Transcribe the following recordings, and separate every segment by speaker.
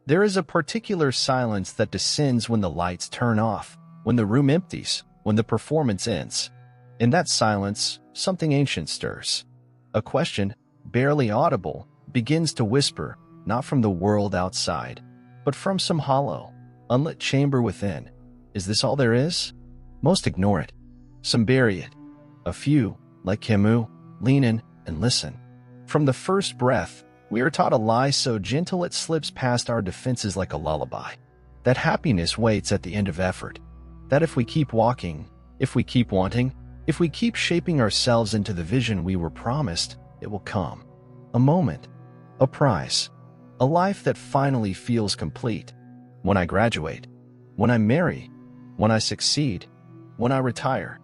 Speaker 1: There is a particular silence that descends when the lights turn off, when the room empties, when the performance ends. In that silence, something ancient stirs. A question, barely audible, begins to whisper, not from the world outside, but from some hollow, unlit chamber within. Is this all there is? Most ignore it. Some bury it. A few, like Camus, lean in and listen. From the first breath, we are taught a lie so gentle it slips past our defenses like a lullaby. That happiness waits at the end of effort. That if we keep walking, if we keep wanting, if we keep shaping ourselves into the vision we were promised, it will come. A moment, a prize, a life that finally feels complete. When I graduate, when I marry, when I succeed, when I retire.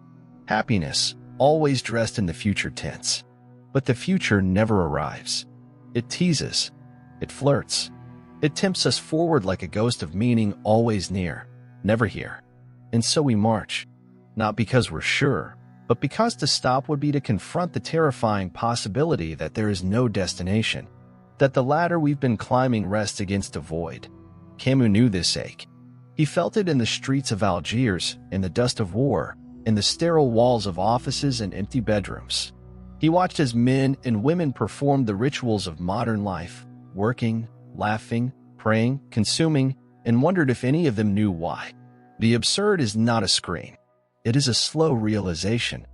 Speaker 1: Happiness, always dressed in the future tense. But the future never arrives. It teases. It flirts. It tempts us forward like a ghost of meaning always near, never here. And so we march, not because we're sure, but because to stop would be to confront the terrifying possibility that there is no destination, that the ladder we've been climbing rests against a void. Camus knew this ache. He felt it in the streets of Algiers, in the dust of war, in the sterile walls of offices and empty bedrooms. He watched as men and women performed the rituals of modern life, working, laughing, praying, consuming, and wondered if any of them knew why. The absurd is not a scream. It is a slow realization.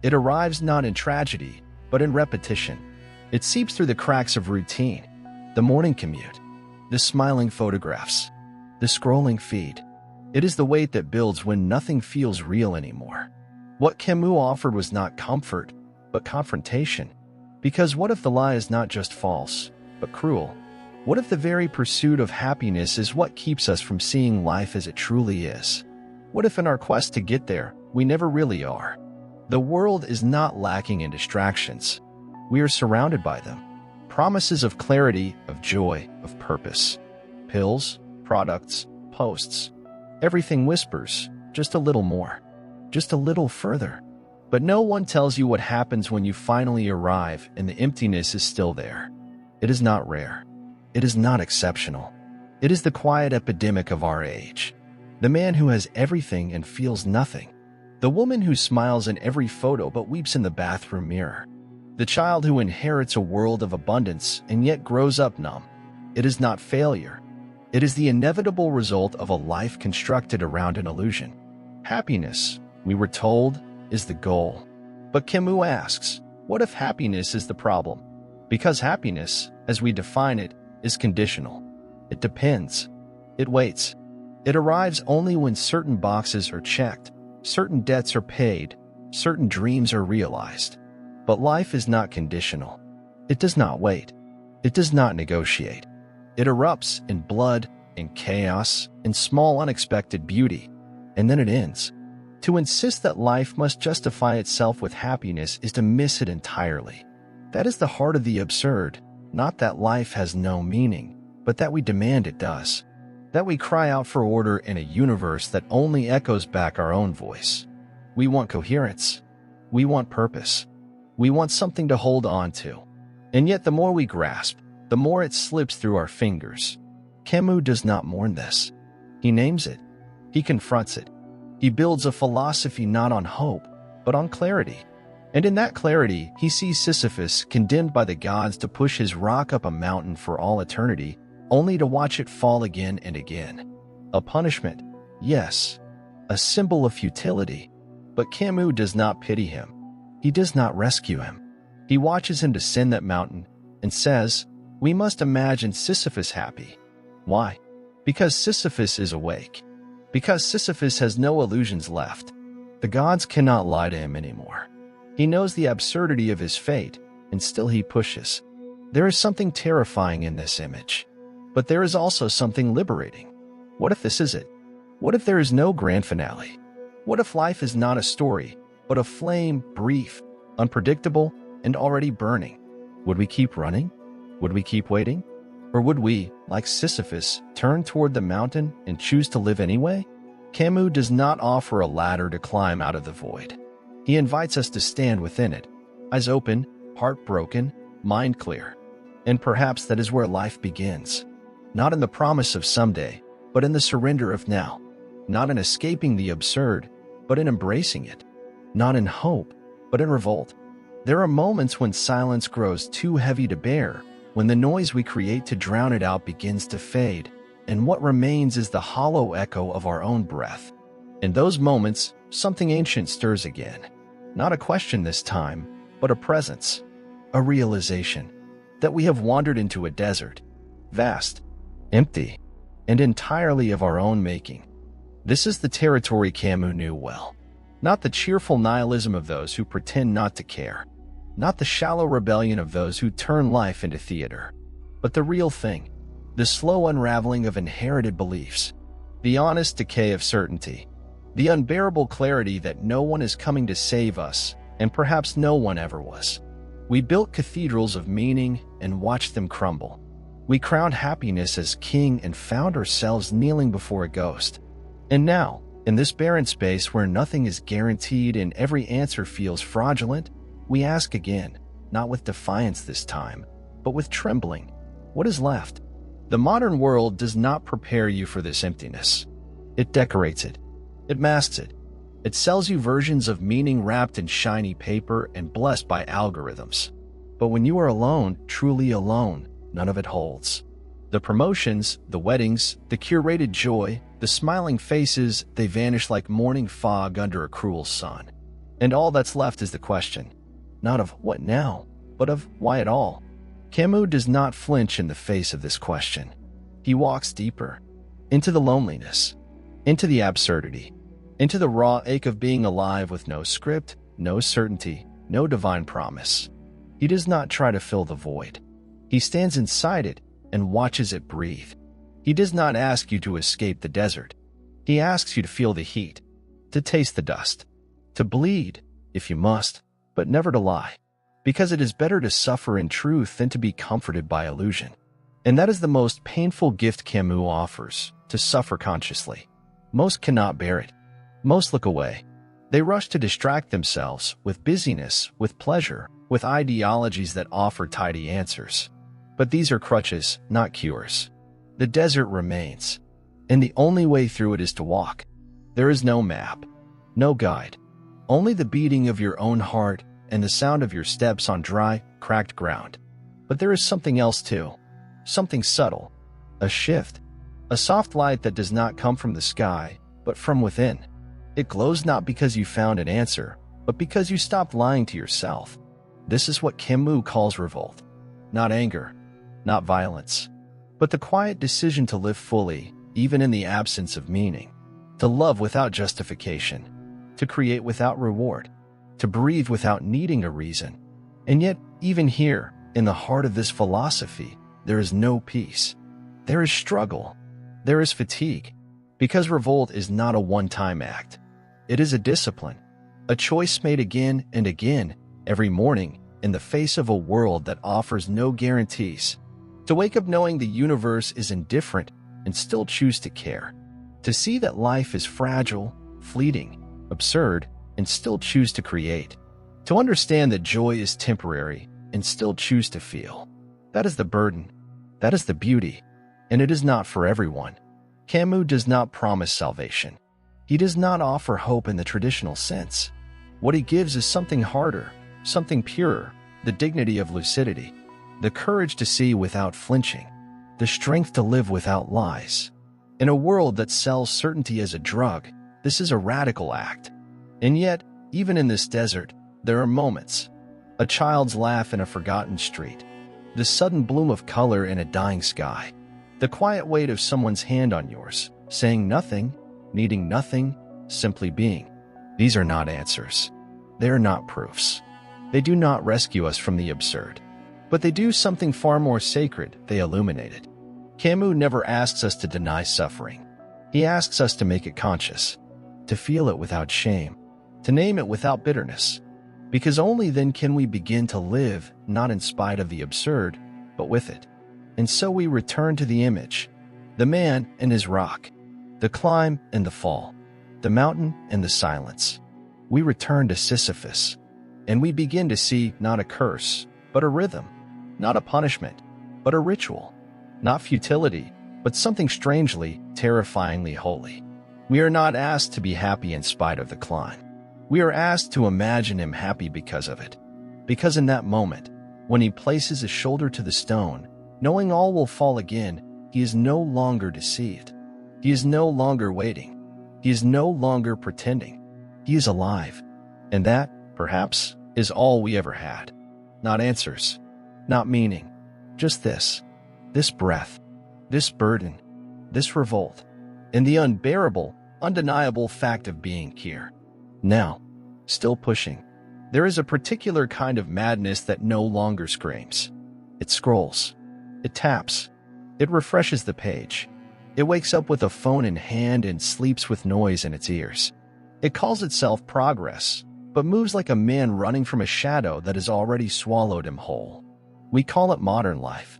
Speaker 1: It arrives not in tragedy, but in repetition. It seeps through the cracks of routine, the morning commute, the smiling photographs, the scrolling feed. It is the weight that builds when nothing feels real anymore. What Camus offered was not comfort, but confrontation. Because what if the lie is not just false, but cruel? What if the very pursuit of happiness is what keeps us from seeing life as it truly is? What if in our quest to get there, we never really are? The world is not lacking in distractions. We are surrounded by them. Promises of clarity, of joy, of purpose. Pills, products, posts. Everything whispers, just a little more, just a little further. But no one tells you what happens when you finally arrive and the emptiness is still there. It is not rare. It is not exceptional. It is the quiet epidemic of our age. The man who has everything and feels nothing. The woman who smiles in every photo but weeps in the bathroom mirror. The child who inherits a world of abundance and yet grows up numb. It is not failure. It is the inevitable result of a life constructed around an illusion. Happiness, we were told, is the goal. But Camus asks, what if happiness is the problem? Because happiness, as we define it, is conditional. It depends. It waits. It arrives only when certain boxes are checked, certain debts are paid, certain dreams are realized. But life is not conditional. It does not wait. It does not negotiate. It erupts in blood, in chaos, in small unexpected beauty, and then it ends. To insist that life must justify itself with happiness is to miss it entirely. That is the heart of the absurd, not that life has no meaning, but that we demand it does. That we cry out for order in a universe that only echoes back our own voice. We want coherence. We want purpose. We want something to hold on to. And yet the more we grasp, the more it slips through our fingers. Camus does not mourn this. He names it. He confronts it. He builds a philosophy not on hope, but on clarity. And in that clarity, he sees Sisyphus condemned by the gods to push his rock up a mountain for all eternity, only to watch it fall again and again. A punishment, yes. A symbol of futility. But Camus does not pity him. He does not rescue him. He watches him descend that mountain and says, we must imagine Sisyphus happy. Why? Because Sisyphus is awake. Because Sisyphus has no illusions left. The gods cannot lie to him anymore. He knows the absurdity of his fate, and still he pushes. There is something terrifying in this image. But there is also something liberating. What if this is it? What if there is no grand finale? What if life is not a story, but a flame, brief, unpredictable, and already burning? Would we keep running? Would we keep waiting? Or would we, like Sisyphus, turn toward the mountain and choose to live anyway? Camus does not offer a ladder to climb out of the void. He invites us to stand within it, eyes open, heart broken, mind clear. And perhaps that is where life begins. not in the promise of someday, but in the surrender of now, not in escaping the absurd, but in embracing it, not in hope, but in revolt. There are moments when silence grows too heavy to bear, when the noise we create to drown it out begins to fade, and what remains is the hollow echo of our own breath. In those moments, something ancient stirs again. Not a question this time, but a presence, a realization that we have wandered into a desert, vast, empty, and entirely of our own making. This is the territory Camus knew well. Not the cheerful nihilism of those who pretend not to care, not the shallow rebellion of those who turn life into theater, but the real thing, the slow unraveling of inherited beliefs, the honest decay of certainty, the unbearable clarity that no one is coming to save us, and perhaps no one ever was. We built cathedrals of meaning and watched them crumble. We crowned happiness as king and found ourselves kneeling before a ghost. And now, in this barren space where nothing is guaranteed and every answer feels fraudulent, we ask again, not with defiance this time, but with trembling. What is left? The modern world does not prepare you for this emptiness. It decorates it. It masks it. It sells you versions of meaning wrapped in shiny paper and blessed by algorithms. But when you are alone, truly alone, none of it holds. The promotions, the weddings, the curated joy, the smiling faces, they vanish like morning fog under a cruel sun. And all that's left is the question, not of what now, but of why at all. Camus does not flinch in the face of this question. He walks deeper, into the loneliness, into the absurdity, into the raw ache of being alive with no script, no certainty, no divine promise. He does not try to fill the void. He stands inside it and watches it breathe. He does not ask you to escape the desert. He asks you to feel the heat, to taste the dust, to bleed, if you must, but never to lie, because it is better to suffer in truth than to be comforted by illusion. And that is the most painful gift Camus offers, to suffer consciously. Most cannot bear it. Most look away. They rush to distract themselves with busyness, with pleasure, with ideologies that offer tidy answers. But these are crutches, not cures. The desert remains, and the only way through it is to walk. There is no map, no guide, only the beating of your own heart and the sound of your steps on dry, cracked ground. But there is something else too, something subtle, a shift, a soft light that does not come from the sky, but from within. It glows not because you found an answer, but because you stopped lying to yourself. This is what Camus calls revolt. Not anger, not violence, but the quiet decision to live fully, even in the absence of meaning. To love without justification, to create without reward, to breathe without needing a reason. And yet, even here, in the heart of this philosophy, there is no peace. There is struggle. There is fatigue. Because revolt is not a one-time act. It is a discipline, a choice made again and again, every morning, in the face of a world that offers no guarantees. To wake up knowing the universe is indifferent and still choose to care. To see that life is fragile, fleeting, absurd, and still choose to create. To understand that joy is temporary and still choose to feel. That is the burden. That is the beauty. And it is not for everyone. Camus does not promise salvation. He does not offer hope in the traditional sense. What he gives is something harder, something purer, the dignity of lucidity, the courage to see without flinching, the strength to live without lies. In a world that sells certainty as a drug, this is a radical act. And yet, even in this desert, there are moments. A child's laugh in a forgotten street, the sudden bloom of color in a dying sky, the quiet weight of someone's hand on yours, saying nothing, needing nothing, simply being. These are not answers. They are not proofs. They do not rescue us from the absurd. But they do something far more sacred. They illuminate it. Camus never asks us to deny suffering. He asks us to make it conscious, to feel it without shame, to name it without bitterness. Because only then can we begin to live, not in spite of the absurd, but with it. And so we return to the image, the man and his rock, the climb and the fall, the mountain and the silence. We return to Sisyphus, and we begin to see not a curse, but a rhythm, not a punishment, but a ritual, not futility, but something strangely, terrifyingly holy. We are not asked to be happy in spite of the climb. We are asked to imagine him happy because of it. Because in that moment, when he places his shoulder to the stone, knowing all will fall again, he is no longer deceived. He is no longer waiting. He is no longer pretending. He is alive. And that, perhaps, is all we ever had. Not answers, not meaning, just this breath, this burden, this revolt, and the unbearable, undeniable fact of being here. Now, still pushing. There is a particular kind of madness that no longer screams. It scrolls. It taps. It refreshes the page. It wakes up with a phone in hand and sleeps with noise in its ears. It calls itself progress, but moves like a man running from a shadow that has already swallowed him whole. We call it modern life.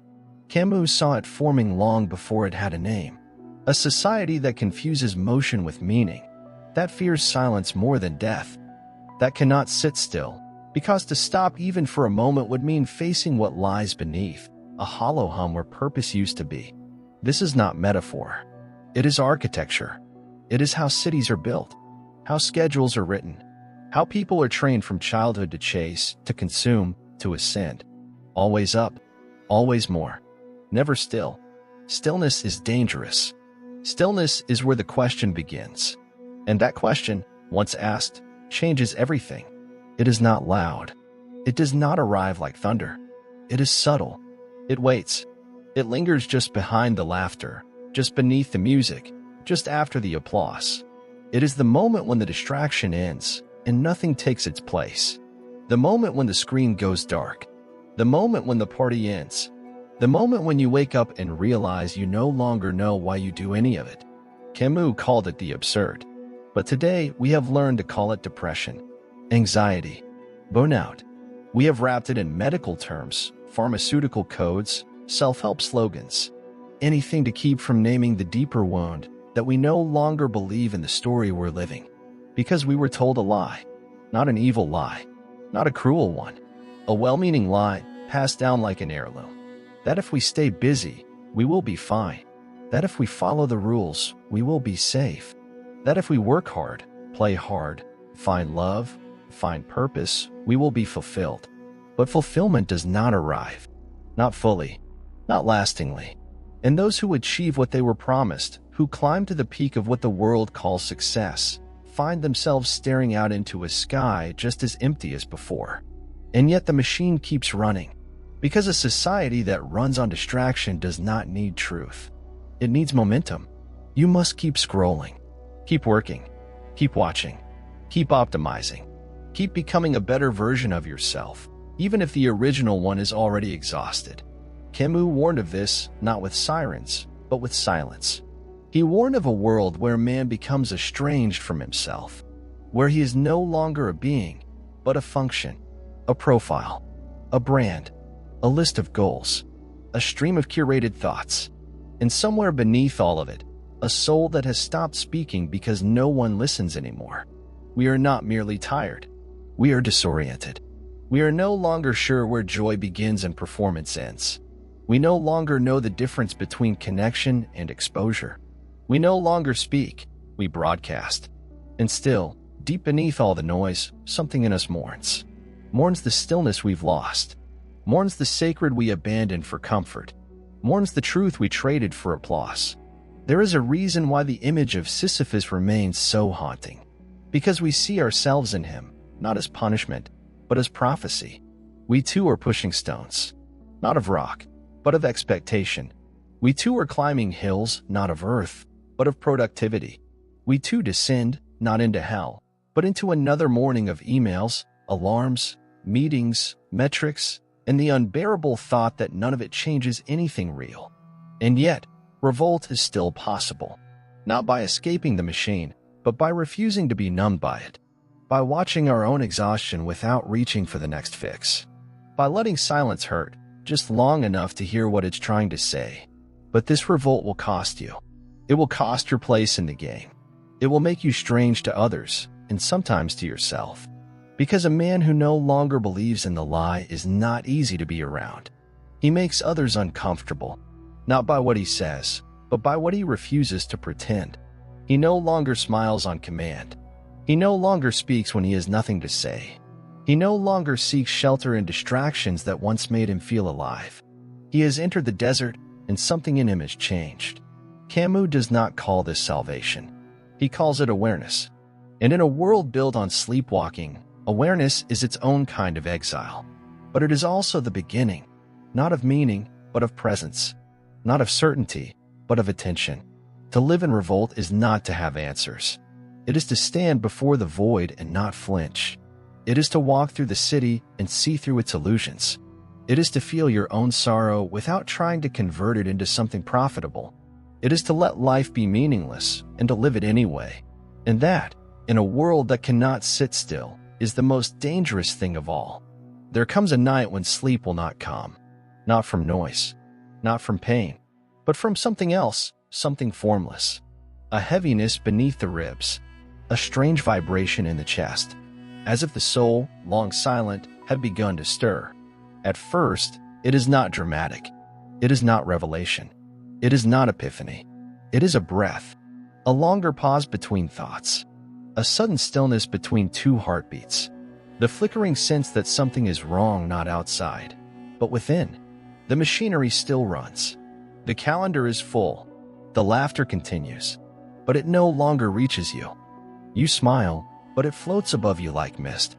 Speaker 1: Camus saw it forming long before it had a name. A society that confuses motion with meaning, that fears silence more than death, that cannot sit still, because to stop even for a moment would mean facing what lies beneath, a hollow hum where purpose used to be. This is not metaphor. It is architecture. It is how cities are built, how schedules are written, how people are trained from childhood to chase, to consume, to ascend. Always up, always more, never still. Stillness is dangerous. Stillness is where the question begins. And that question, once asked, changes everything. It is not loud. It does not arrive like thunder. It is subtle. It waits. It lingers just behind the laughter, just beneath the music, just after the applause. It is the moment when the distraction ends and nothing takes its place. The moment when the screen goes dark. The moment when the party ends. The moment when you wake up and realize you no longer know why you do any of it. Camus called it the absurd. But today, we have learned to call it depression, anxiety, burnout. We have wrapped it in medical terms, pharmaceutical codes, self-help slogans, anything to keep from naming the deeper wound that we no longer believe in the story we're living. Because we were told a lie, not an evil lie, not a cruel one, a well-meaning lie passed down like an heirloom. That if we stay busy, we will be fine. That if we follow the rules, we will be safe. That if we work hard, play hard, find love, find purpose, we will be fulfilled. But fulfillment does not arrive. Not fully, not lastingly. And those who achieve what they were promised, who climb to the peak of what the world calls success, find themselves staring out into a sky just as empty as before. And yet the machine keeps running. Because a society that runs on distraction does not need truth. It needs momentum. You must keep scrolling. Keep working. Keep watching. Keep optimizing. Keep becoming a better version of yourself, even if the original one is already exhausted. Camus warned of this, not with sirens, but with silence. He warned of a world where man becomes estranged from himself, where he is no longer a being, but a function, a profile, a brand, a list of goals, a stream of curated thoughts, and somewhere beneath all of it, a soul that has stopped speaking because no one listens anymore. We are not merely tired. We are disoriented. We are no longer sure where joy begins and performance ends. We no longer know the difference between connection and exposure. We no longer speak, we broadcast. And still, deep beneath all the noise, something in us mourns. Mourns the stillness we've lost. Mourns the sacred we abandoned for comfort. Mourns the truth we traded for applause. There is a reason why the image of Sisyphus remains so haunting. Because we see ourselves in him, not as punishment, but as prophecy. We too are pushing stones, not of rock, but of expectation. We too are climbing hills, not of earth, but of productivity. We too descend, not into hell, but into another morning of emails, alarms, meetings, metrics, and the unbearable thought that none of it changes anything real. And yet, revolt is still possible, not by escaping the machine, but by refusing to be numbed by it, by watching our own exhaustion without reaching for the next fix, by letting silence hurt just long enough to hear what it's trying to say. But this revolt will cost you. It will cost your place in the game. It will make you strange to others, and sometimes to yourself. Because a man who no longer believes in the lie is not easy to be around. He makes others uncomfortable, not by what he says, but by what he refuses to pretend. He no longer smiles on command. He no longer speaks when he has nothing to say. He no longer seeks shelter in distractions that once made him feel alive. He has entered the desert, and something in him has changed. Camus does not call this salvation. He calls it awareness. And in a world built on sleepwalking, awareness is its own kind of exile. But it is also the beginning, not of meaning, but of presence, not of certainty, but of attention. To live in revolt is not to have answers. It is to stand before the void and not flinch. It is to walk through the city and see through its illusions. It is to feel your own sorrow without trying to convert it into something profitable. It is to let life be meaningless and to live it anyway. And that, in a world that cannot sit still, is the most dangerous thing of all. There comes a night when sleep will not come. Not from noise, not from pain, but from something else, something formless. A heaviness beneath the ribs, a strange vibration in the chest, as if the soul, long silent, had begun to stir. At first, it is not dramatic. It is not revelation. It is not epiphany. It is a breath, a longer pause between thoughts, a sudden stillness between two heartbeats, the flickering sense that something is wrong not outside, but within. The machinery still runs. The calendar is full. The laughter continues, but it no longer reaches you. You smile, but it floats above you like mist.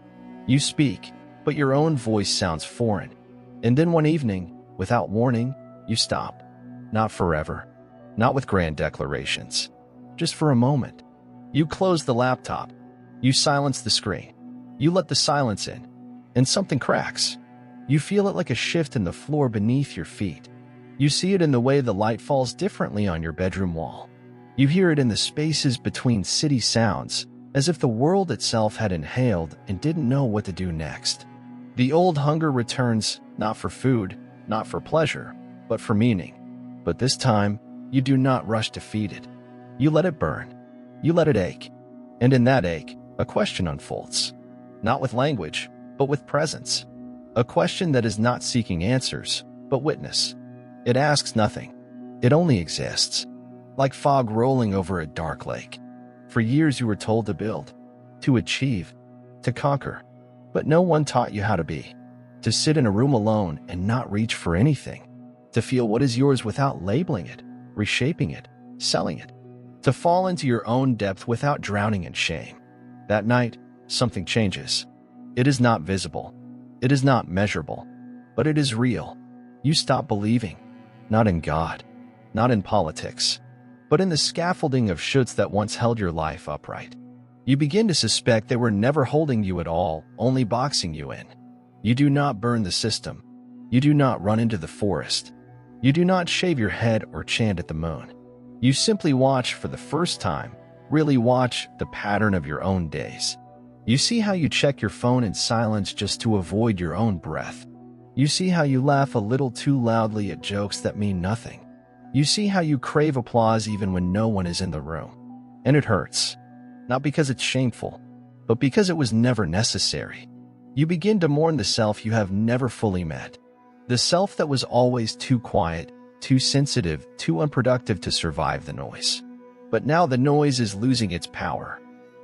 Speaker 1: You speak, but your own voice sounds foreign. And then one evening, without warning, you stop. Not forever. Not with grand declarations. Just for a moment. You close the laptop. You silence the screen. You let the silence in. And something cracks. You feel it like a shift in the floor beneath your feet. You see it in the way the light falls differently on your bedroom wall. You hear it in the spaces between city sounds, as if the world itself had inhaled and didn't know what to do next. The old hunger returns, not for food, not for pleasure, but for meaning. But this time, you do not rush to feed it. You let it burn. You let it ache. And in that ache, a question unfolds. Not with language, but with presence. A question that is not seeking answers, but witness. It asks nothing. It only exists. Like fog rolling over a dark lake. For years you were told to build, to achieve, to conquer. But no one taught you how to be. To sit in a room alone and not reach for anything. To feel what is yours without labeling it, reshaping it, selling it. To fall into your own depth without drowning in shame. That night, something changes. It is not visible. It is not measurable. But it is real. You stop believing. Not in God. Not in politics. But in the scaffolding of shoulds that once held your life upright. You begin to suspect they were never holding you at all, only boxing you in. You do not burn the system. You do not run into the forest. You do not shave your head or chant at the moon. You simply watch for the first time, really watch the pattern of your own days. You see how you check your phone in silence just to avoid your own breath. You see how you laugh a little too loudly at jokes that mean nothing. You see how you crave applause even when no one is in the room. And it hurts. Not because it's shameful, but because it was never necessary. You begin to mourn the self you have never fully met. The self that was always too quiet, too sensitive, too unproductive to survive the noise. But now the noise is losing its power.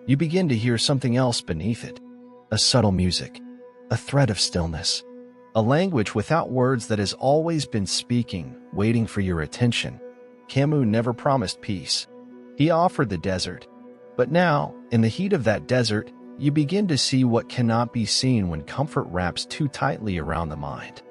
Speaker 1: You begin to hear something else beneath it. A subtle music. A thread of stillness. A language without words that has always been speaking, waiting for your attention. Camus never promised peace. He offered the desert. But now, in the heat of that desert, you begin to see what cannot be seen when comfort wraps too tightly around the mind.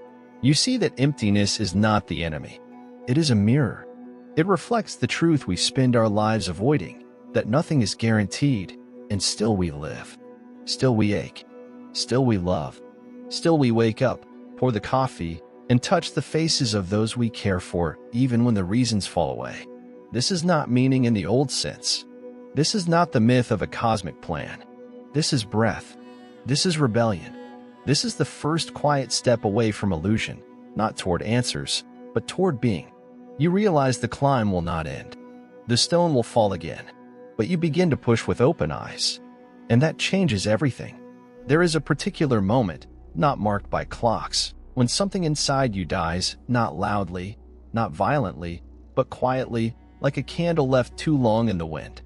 Speaker 1: You see that emptiness is not the enemy. It is a mirror. It reflects the truth we spend our lives avoiding, that nothing is guaranteed, and still we live. Still we ache. Still we love. Still we wake up, pour the coffee, and touch the faces of those we care for, even when the reasons fall away. This is not meaning in the old sense. This is not the myth of a cosmic plan. This is breath. This is rebellion. This is the first quiet step away from illusion, not toward answers, but toward being. You realize the climb will not end. The stone will fall again, but you begin to push with open eyes. And that changes everything. There is a particular moment, not marked by clocks, when something inside you dies, not loudly, not violently, but quietly, like a candle left too long in the wind.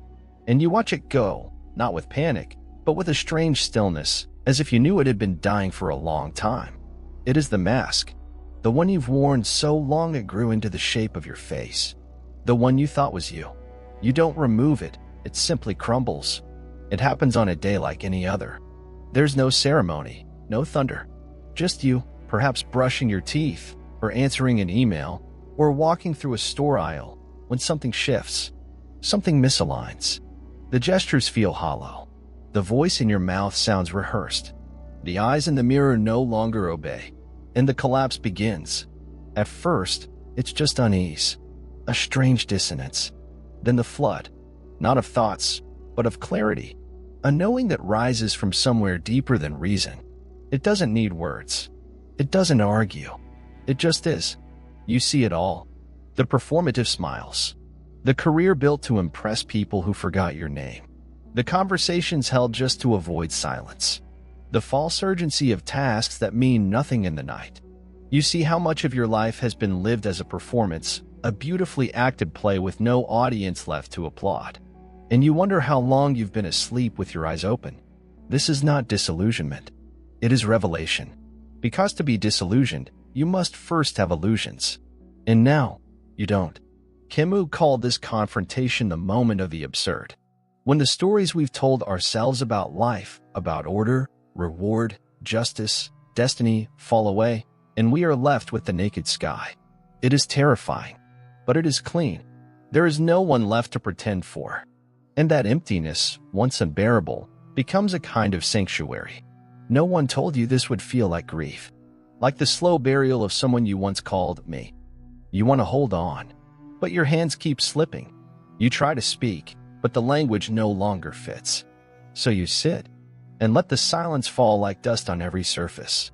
Speaker 1: And you watch it go, not with panic, but with a strange stillness, as if you knew it had been dying for a long time. It is the mask, the one you've worn so long it grew into the shape of your face, the one you thought was you. You don't remove it, it simply crumbles. It happens on a day like any other. There's no ceremony, no thunder. Just you, perhaps brushing your teeth, or answering an email, or walking through a store aisle, when something shifts, something misaligns. The gestures feel hollow. The voice in your mouth sounds rehearsed. The eyes in the mirror no longer obey, and the collapse begins. At first, it's just unease, a strange dissonance. Then the flood, not of thoughts, but of clarity, a knowing that rises from somewhere deeper than reason. It doesn't need words. It doesn't argue. It just is. You see it all. The performative smiles. The career built to impress people who forgot your name. The conversations held just to avoid silence. The false urgency of tasks that mean nothing in the night. You see how much of your life has been lived as a performance, a beautifully acted play with no audience left to applaud. And you wonder how long you've been asleep with your eyes open. This is not disillusionment. It is revelation. Because to be disillusioned, you must first have illusions. And now, you don't. Camus called this confrontation the moment of the absurd. When the stories we've told ourselves about life, about order, reward, justice, destiny, fall away, and we are left with the naked sky. It is terrifying, but it is clean. There is no one left to pretend for. And that emptiness, once unbearable, becomes a kind of sanctuary. No one told you this would feel like grief. Like the slow burial of someone you once called me. You want to hold on, but your hands keep slipping. You try to speak, but the language no longer fits. So you sit, and let the silence fall like dust on every surface.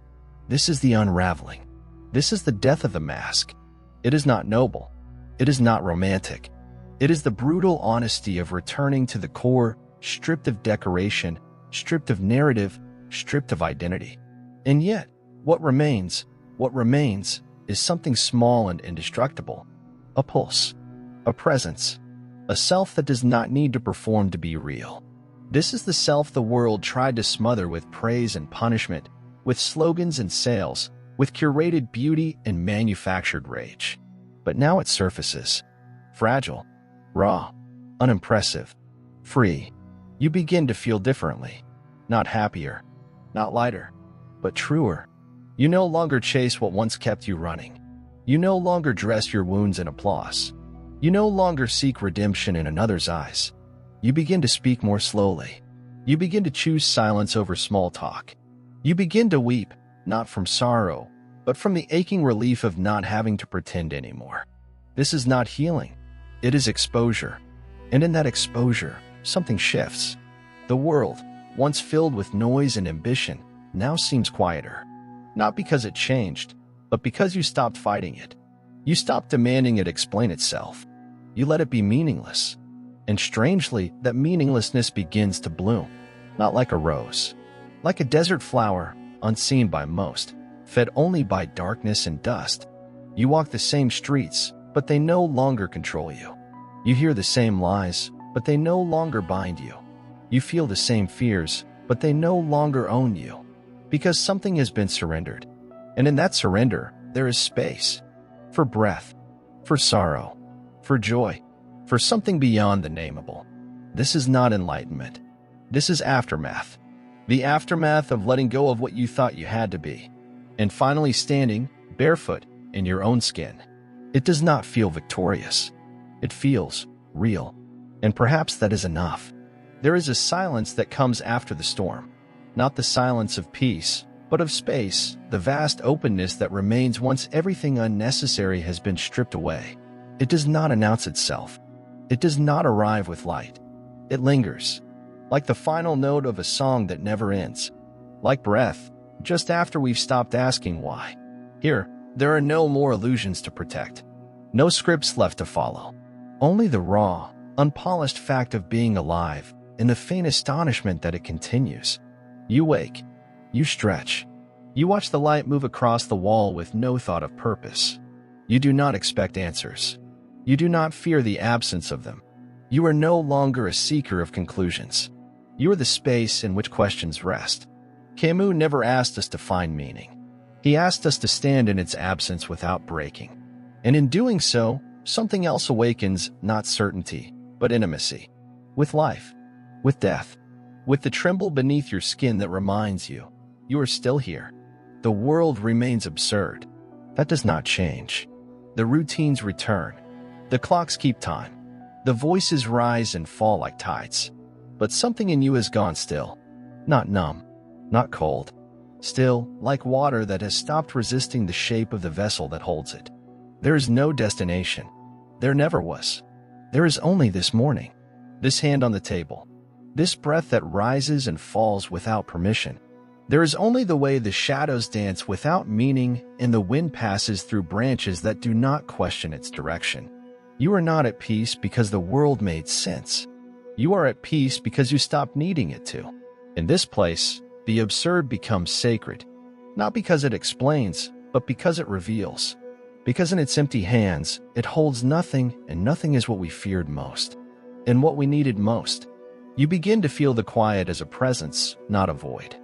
Speaker 1: This is the unraveling. This is the death of the mask. It is not noble. It is not romantic. It is the brutal honesty of returning to the core, stripped of decoration, stripped of narrative, stripped of identity. And yet, what remains is something small and indestructible. A pulse, a presence, a self that does not need to perform to be real. This is the self the world tried to smother with praise and punishment, with slogans and sales, with curated beauty and manufactured rage. But now it surfaces, fragile, raw, unimpressive, free. You begin to feel differently, not happier, not lighter, but truer. You no longer chase what once kept you running. You no longer dress your wounds in applause. You no longer seek redemption in another's eyes. You begin to speak more slowly. You begin to choose silence over small talk. You begin to weep, not from sorrow, but from the aching relief of not having to pretend anymore. This is not healing. It is exposure. And in that exposure, something shifts. The world, once filled with noise and ambition, now seems quieter. Not because it changed, but because you stopped fighting it. You stopped demanding it explain itself. You let it be meaningless. And strangely, that meaninglessness begins to bloom. Not like a rose. Like a desert flower, unseen by most, fed only by darkness and dust. You walk the same streets, but they no longer control you. You hear the same lies, but they no longer bind you. You feel the same fears, but they no longer own you. Because something has been surrendered. And in that surrender, there is space. For breath. For sorrow. For joy. For something beyond the nameable. This is not enlightenment. This is aftermath. The aftermath of letting go of what you thought you had to be. And finally standing, barefoot, in your own skin. It does not feel victorious. It feels real. And perhaps that is enough. There is a silence that comes after the storm. Not the silence of peace, but of space, the vast openness that remains once everything unnecessary has been stripped away. It does not announce itself. It does not arrive with light. It lingers, like the final note of a song that never ends. Like breath, just after we've stopped asking why. Here, there are no more illusions to protect. No scripts left to follow. Only the raw, unpolished fact of being alive, and the faint astonishment that it continues. You wake. You stretch. You watch the light move across the wall with no thought of purpose. You do not expect answers. You do not fear the absence of them. You are no longer a seeker of conclusions. You are the space in which questions rest. Camus never asked us to find meaning. He asked us to stand in its absence without breaking. And in doing so, something else awakens, not certainty, but intimacy. With life, with death, with the tremble beneath your skin that reminds you, you are still here. The world remains absurd. That does not change. The routines return. The clocks keep time. The voices rise and fall like tides. But something in you has gone still. Not numb, not cold. Still, like water that has stopped resisting the shape of the vessel that holds it. There is no destination. There never was. There is only this morning. This hand on the table. This breath that rises and falls without permission. There is only the way the shadows dance without meaning and the wind passes through branches that do not question its direction. You are not at peace because the world made sense. You are at peace because you stopped needing it to. In this place, the absurd becomes sacred, not because it explains, but because it reveals. Because in its empty hands, it holds nothing, and nothing is what we feared most. And what we needed most. You begin to feel the quiet as a presence, not a void.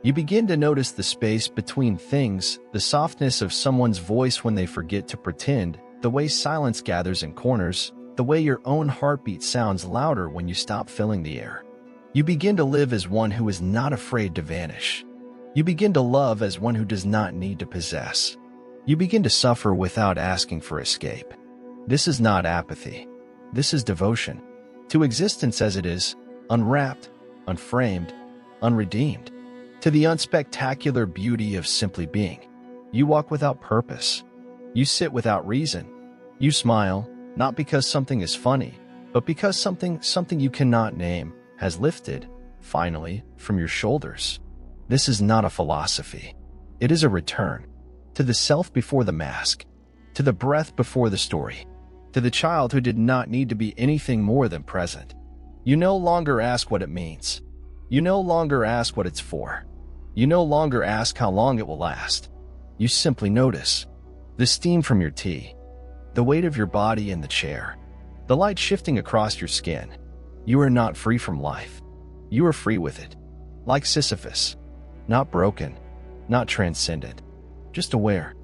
Speaker 1: You begin to notice the space between things, the softness of someone's voice when they forget to pretend, the way silence gathers in corners, the way your own heartbeat sounds louder when you stop filling the air. You begin to live as one who is not afraid to vanish. You begin to love as one who does not need to possess. You begin to suffer without asking for escape. This is not apathy. This is devotion. To existence as it is, unwrapped, unframed, unredeemed. To the unspectacular beauty of simply being. You walk without purpose. You sit without reason. You smile, not because something is funny, but because something you cannot name has lifted, finally, from your shoulders. This is not a philosophy. It is a return. To the self before the mask. To the breath before the story. To the child who did not need to be anything more than present. You no longer ask what it means. You no longer ask what it's for. You no longer ask how long it will last. You simply notice. The steam from your tea. The weight of your body in the chair. The light shifting across your skin. You are not free from life. You are free with it. Like Sisyphus. Not broken. Not transcendent. Just aware.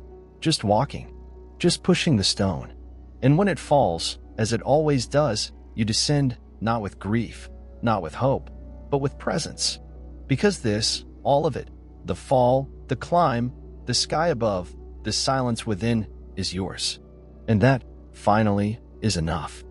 Speaker 1: Just walking. Just pushing the stone. And when it falls, as it always does, you descend, not with grief, not with hope, but with presence. Because this, all of it, the fall, the climb, the sky above, the silence within, is yours. And that, finally, is enough.